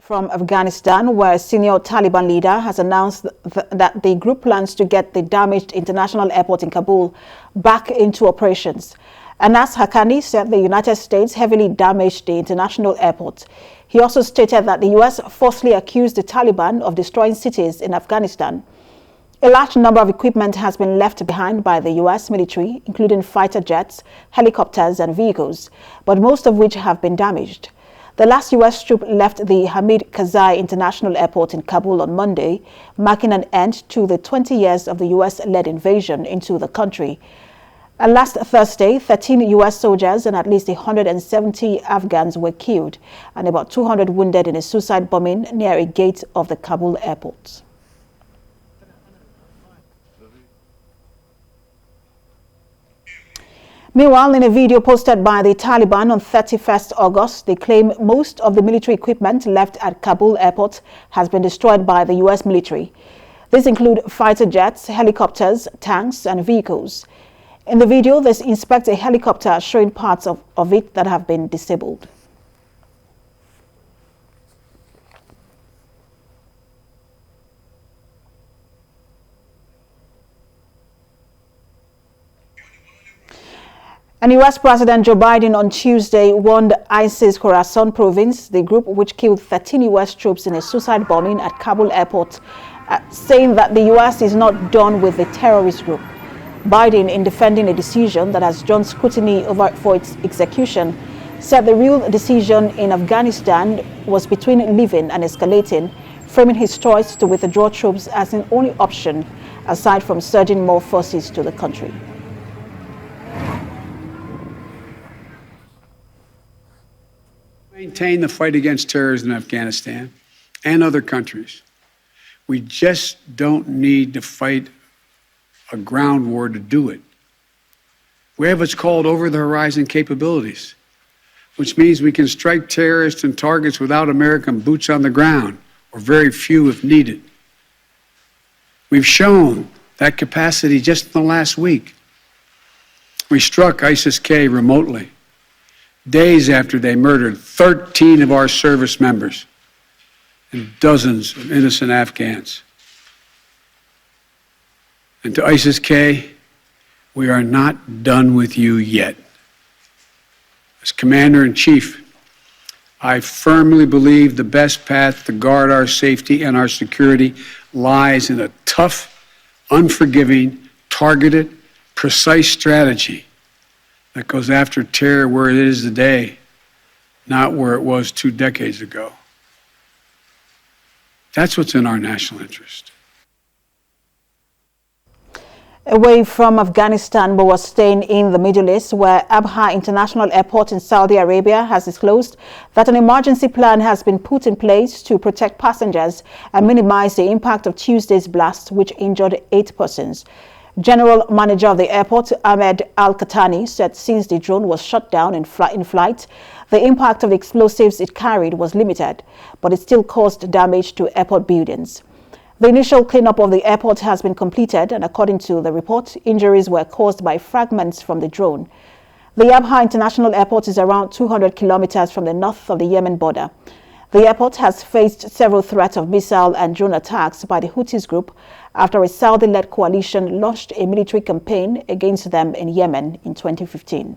From Afghanistan, where a senior Taliban leader has announced that the group plans to get the damaged international airport in Kabul back into operations. Anas Haqqani said the United States heavily damaged the international airport. He also stated that the U.S. falsely accused the Taliban of destroying cities in Afghanistan. A large number of equipment has been left behind by the U.S. military, including fighter jets, helicopters and vehicles, but most of which have been damaged. The last U.S. troop left the Hamid Karzai International Airport in Kabul on Monday, marking an end to the 20 years of the U.S.-led invasion into the country. And last Thursday, 13 U.S. soldiers and at least 170 Afghans were killed and about 200 wounded in a suicide bombing near a gate of the Kabul airport. Meanwhile, in a video posted by the Taliban on 31st August, they claim most of the military equipment left at Kabul airport has been destroyed by the U.S. military. These include fighter jets, helicopters, tanks and vehicles. In the video, they inspect a helicopter showing parts of it that have been disabled. And U.S. President Joe Biden on Tuesday warned ISIS Khorasan province, the group which killed 13 U.S. troops in a suicide bombing at Kabul airport, saying that the U.S. is not done with the terrorist group. Biden, in defending a decision that has drawn scrutiny for its execution, said the real decision in Afghanistan was between living and escalating, framing his choice to withdraw troops as an only option aside from surging more forces to the country. Maintain the fight against terrorism in Afghanistan and other countries. We just don't need to fight a ground war to do it. We have what's called over-the-horizon capabilities, which means we can strike terrorists and targets without American boots on the ground, or very few if needed. We've shown that capacity just in the last week. We struck ISIS-K remotely, days after they murdered 13 of our service members and dozens of innocent Afghans. And to ISIS-K, we are not done with you yet. As Commander-in-Chief, I firmly believe the best path to guard our safety and our security lies in a tough, unforgiving, targeted, precise strategy that goes after terror where it is today, not where it was 2 decades ago. That's what's in our national interest. Away from Afghanistan, but was staying in the Middle East, where ABHA International Airport in Saudi Arabia has disclosed that an emergency plan has been put in place to protect passengers and minimize the impact of Tuesday's blast, which injured 8 persons. General Manager of the airport, Ahmed Al-Qahtani, said since the drone was shut down in flight, the impact of the explosives it carried was limited, but it still caused damage to airport buildings. The initial cleanup of the airport has been completed, and according to the report, injuries were caused by fragments from the drone. The ABHA International Airport is around 200 kilometers from the north of the Yemen border. The airport has faced several threats of missile and drone attacks by the Houthis group after a Saudi-led coalition launched a military campaign against them in Yemen in 2015.